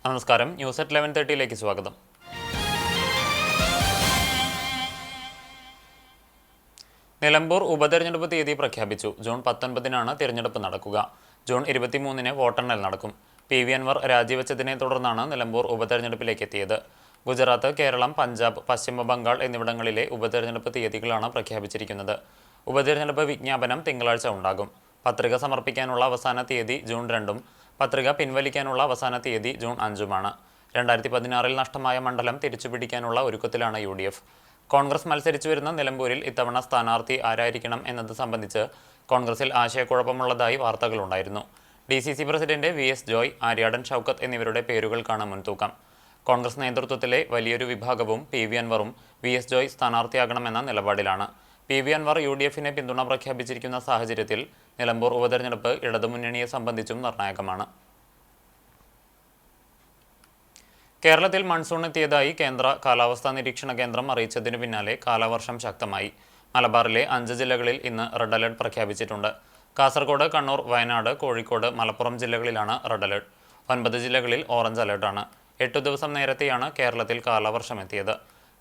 നമസ്കാരം. News at 11:30 സ്വാഗതം. നിലമ്പൂർ ഉപതെരഞ്ഞെടുപ്പ് തീയതി പ്രഖ്യാപിച്ചു. ജൂൺ 19-നാണ് തിരഞ്ഞെടുപ്പ് നടക്കുക. ജൂൺ 23-ന് വോട്ടെണ്ണൽ നടക്കും. PV അൻവർ രാജിവെച്ചതിനെ തുടർന്നാണ് നിലമ്പൂർ ഉപതെരഞ്ഞെടുപ്പിലേക്ക് എത്തിയത്. ഗുജറാത്ത്, കേരളം, പഞ്ചാബ്, പശ്ചിമ ബംഗാൾ എന്നിവിടങ്ങളിലെ ഉപതെരഞ്ഞെടുപ്പ് തീയതികളാണ് പ്രഖ്യാപിച്ചിരിക്കുന്നത്. ഉപതെരഞ്ഞെടുപ്പ് വിജ്ഞാപനം തിങ്കളാഴ്ച ഉണ്ടാകും. പത്രിക സമർപ്പിക്കാനുള്ള അവസാന തീയതി ജൂൺ 2-ഉം പത്രിക പിൻവലിക്കാനുള്ള അവസാന തീയതി ജൂൺ 5-ഉമാണ്. 2016-ൽ നഷ്ടമായ മണ്ഡലം തിരിച്ചുപിടിക്കാനുള്ള ഒരുക്കത്തിലാണ് UDF. കോൺഗ്രസ് മത്സരിച്ചു വരുന്ന നിലമ്പൂരിൽ ഇത്തവണ സ്ഥാനാർത്ഥി ആരായിരിക്കണം എന്നത് സംബന്ധിച്ച് കോൺഗ്രസിൽ ആശയക്കുഴപ്പമുള്ളതായി വാർത്തകളുണ്ടായിരുന്നു. DCC president VS Joy, Aryadan Shoukath എന്നിവരുടെ പേരുകൾക്കാണ് മുൻതൂക്കം. കോൺഗ്രസ് നേതൃത്വത്തിലെ വലിയൊരു വിഭാഗവും PV അൻവറും VS ജോയ് സ്ഥാനാർത്ഥിയാകണമെന്ന നിലപാടിലാണ്. PV അൻവർ UDF-നെ പിന്തുണ പ്രഖ്യാപിച്ചിരിക്കുന്ന സാഹചര്യത്തിൽ നിലമ്പൂർ ഉപതെരഞ്ഞെടുപ്പ് ഇടതുമുന്നണിയെ സംബന്ധിച്ചും നിർണായകമാണ്. കേരളത്തിൽ മൺസൂൺ എത്തിയതായി കേന്ദ്ര കാലാവസ്ഥാ നിരീക്ഷണ കേന്ദ്രം അറിയിച്ചതിനു പിന്നാലെ കാലവർഷം ശക്തമായി. മലബാറിലെ 5 ജില്ലകളിൽ ഇന്ന് റെഡ് അലർട്ട് പ്രഖ്യാപിച്ചിട്ടുണ്ട്. കാസർഗോഡ്, കണ്ണൂർ, വയനാട്, കോഴിക്കോട്, മലപ്പുറം ജില്ലകളിലാണ് റെഡ് അലർട്ട്. 9 ജില്ലകളിൽ ഓറഞ്ച് അലർട്ടാണ്. 8 ദിവസം നേരത്തെയാണ് കേരളത്തിൽ കാലവർഷം എത്തിയത്.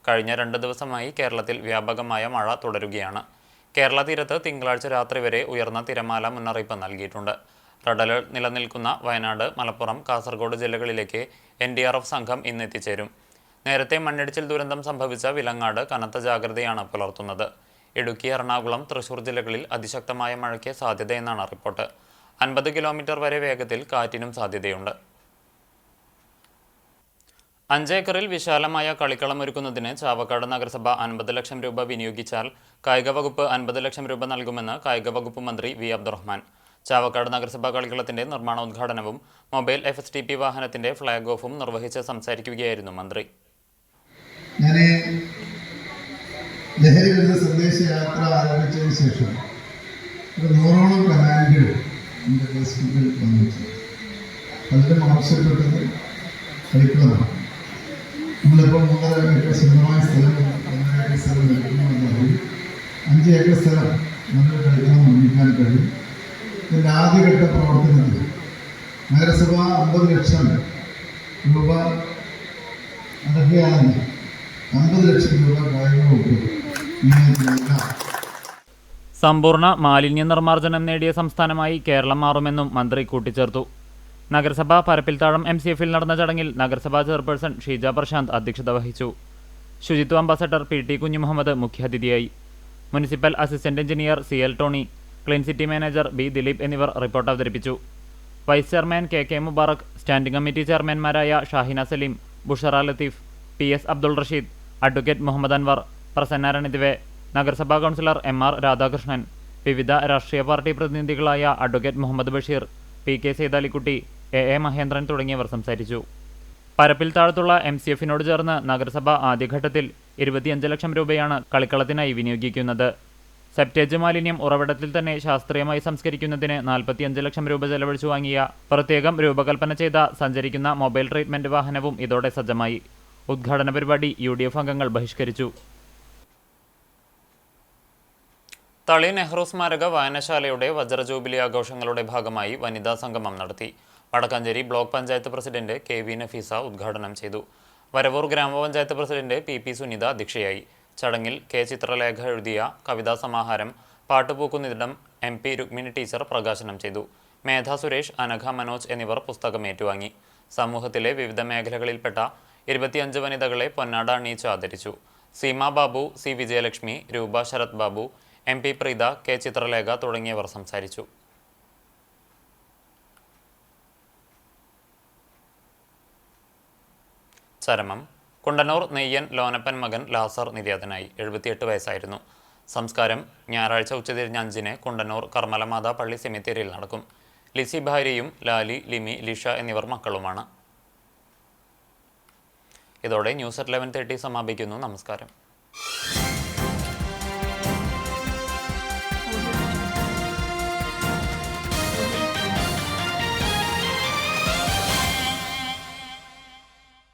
കഴിഞ്ഞ 2 ദിവസമായി കേരളത്തിൽ വ്യാപകമായ മഴ തുടരുകയാണ്. കേരള തീരത്ത് തിങ്കളാഴ്ച രാത്രി വരെ ഉയർന്ന തിരമാല മുന്നറിയിപ്പ് നൽകിയിട്ടുണ്ട്. റെഡ് അലർട്ട് നിലനിൽക്കുന്ന വയനാട്, മലപ്പുറം, കാസർഗോഡ് ജില്ലകളിലേക്ക് NDRF സംഘം ഇന്ന് എത്തിച്ചേരും. നേരത്തെ മണ്ണിടിച്ചിൽ ദുരന്തം സംഭവിച്ച വിലങ്ങാട് കനത്ത ജാഗ്രതയാണ് പുലർത്തുന്നത്. ഇടുക്കി, എറണാകുളം, തൃശൂർ ജില്ലകളിൽ അതിശക്തമായ മഴയ്ക്ക് സാധ്യതയെന്നാണ് റിപ്പോർട്ട്. 50 കിലോമീറ്റർ വരെ വേഗത്തിൽ കാറ്റിനും സാധ്യതയുണ്ട്. 5 ഏക്കറിൽ വിശാലമായ കളിക്കളം ഒരുക്കുന്നതിന് ചാവക്കാട് നഗരസഭ 50 ലക്ഷം രൂപ വിനിയോഗിച്ചാൽ കായിക വകുപ്പ് 50 ലക്ഷം രൂപ നൽകുമെന്ന് കായിക വകുപ്പ് മന്ത്രി V അബ്ദുറഹ്മാൻ. ചാവക്കാട് നഗരസഭാ കളിക്കളത്തിന്റെ നിർമ്മാണോദ്ഘാടനവും മൊബൈൽ FSTP വാഹനത്തിന്റെ ഫ്ളാഗ് ഓഫും നിർവഹിച്ച് സംസാരിക്കുകയായിരുന്നു മന്ത്രി. ലഹരി വിരുദ്ധ സന്ദേശയാത്ര ആരംഭിച്ചതിന് ശേഷം 100ഓളം കമാൻഡുകൾ എൻ്റെ ഫേസ്ബുക്കിൽ വന്നിട്ടുണ്ട്. പലരും ആവശ്യപ്പെട്ടത് കളിക്കളമാണ്. നമ്മളിപ്പോൾ 3.5 ഏക്കർ സ്വന്തമായ സ്ഥലം 1.5 ഏക്കർ സ്ഥലം എടുക്കണമെന്നറിയും. 5 ഏക്കർ സ്ഥലം നമ്മൾ കളിക്കാൻ നിർമ്മിക്കാൻ കഴിയും. ഇതിൻ്റെ ആദ്യഘട്ട പ്രവർത്തനത്തിൽ നഗരസഭ 50 ലക്ഷം രൂപ അടക്കുകയാണെങ്കിൽ 50 ലക്ഷം രൂപ കായിക വകുപ്പ് സമ്പൂർണ്ണ മാലിന്യ നിർമ്മാർജ്ജനം നേടിയ സംസ്ഥാനമായി കേരളം മാറുമെന്നും മന്ത്രി കൂട്ടിച്ചേർത്തു. നഗരസഭ പരപ്പിൽത്താഴം MCF-ൽ നടന്ന ചടങ്ങിൽ നഗരസഭാ ചെയർപേഴ്സൺ ഷീജ പ്രശാന്ത് അധ്യക്ഷത വഹിച്ചു. ശുചിത്വ അംബാസഡർ PT കുഞ്ഞുമുഹമ്മദ് മുഖ്യാതിഥിയായി. Municipal assistant engineer CL Tony, clean city manager B Dileep എന്നിവർ റിപ്പോർട്ട് അവതരിപ്പിച്ചു. Vice chairman KK Mubarak, standing committee ചെയർമാൻമാരായ ഷാഹിന സലീം, ബുഷറ ലത്തീഫ്, PS അബ്ദുൾ റഷീദ്, അഡ്വക്കേറ്റ് മുഹമ്മദ് അൻവർ, പ്രസന്ന രണിദിവെ, നഗരസഭാ കൗൺസിലർ MR രാധാകൃഷ്ണൻ, വിവിധ രാഷ്ട്രീയ പാർട്ടി പ്രതിനിധികളായ advocate Muhammad Basheer, PK Saithalikutty, AA Mahendran തുടങ്ങിയവർ സംസാരിച്ചു. പരപ്പിൽ താഴത്തുള്ള MCF-നോട് ചേർന്ന് നഗരസഭ ആദ്യഘട്ടത്തിൽ 25 ലക്ഷം രൂപയാണ് കളിക്കളത്തിനായി വിനിയോഗിക്കുന്നത്. സെപ്റ്റേജ് മാലിന്യം ഉറവിടത്തിൽ തന്നെ ശാസ്ത്രീയമായി സംസ്കരിക്കുന്നതിന് 45 ലക്ഷം രൂപ ചെലവഴിച്ചു വാങ്ങിയ പ്രത്യേകം രൂപകൽപ്പന ചെയ്ത സഞ്ചരിക്കുന്ന മൊബൈൽ ട്രീറ്റ്മെന്റ് വാഹനവും ഇതോടെ സജ്ജമായി. ഉദ്ഘാടന പരിപാടി UDF അംഗങ്ങൾ ബഹിഷ്കരിച്ചു. തളി നെഹ്റു സ്മാരക വായനശാലയുടെ വജ്ര ജൂബിലി ആഘോഷങ്ങളുടെ ഭാഗമായി വനിതാ സംഗമം നടത്തി. Vadakkancherry block panchayat president KV Nafeesa ഉദ്ഘാടനം ചെയ്തു. വരവൂർ ഗ്രാമപഞ്ചായത്ത് പ്രസിഡന്റ് PP സുനിത അധ്യക്ഷയായി. ചടങ്ങിൽ K ചിത്രലേഖ എഴുതിയ കവിതാ സമാഹാരം പാട്ടുപൂക്കുന്നിടം MP രുക്മിണി ടീച്ചർ പ്രകാശനം ചെയ്തു. മേധ സുരേഷ്, അനഘ മനോജ് എന്നിവർ പുസ്തകം ഏറ്റുവാങ്ങി. സമൂഹത്തിലെ വിവിധ മേഖലകളിൽപ്പെട്ട 25 വനിതകളെ പൊന്നാട അണിയിച്ച് ആദരിച്ചു. സീമ ബാബു, C വിജയലക്ഷ്മി, രൂപ ശരത് ബാബു, MP പ്രീത, K ചിത്രലേഖ തുടങ്ങിയവർ സംസാരിച്ചു. ചരമം. കുണ്ടന്നൂർ നെയ്യൻ ലോനപ്പൻ മകൻ ലാസർ നിര്യാതനായി. 78 വയസ്സായിരുന്നു. സംസ്കാരം ഞായറാഴ്ച ഉച്ചതിരിഞ്ഞ് 5-ന് കുണ്ടന്നൂർ കർമ്മലമാതാ പള്ളി സെമിത്തേരിയിൽ നടക്കും. ലിസി ഭാര്യയും ലാലി, ലിമി, ലിഷ എന്നിവർ മക്കളുമാണ്. ഇതോടെ ന്യൂസ് അറ്റ് 11:30 സമാപിക്കുന്നു. നമസ്കാരം.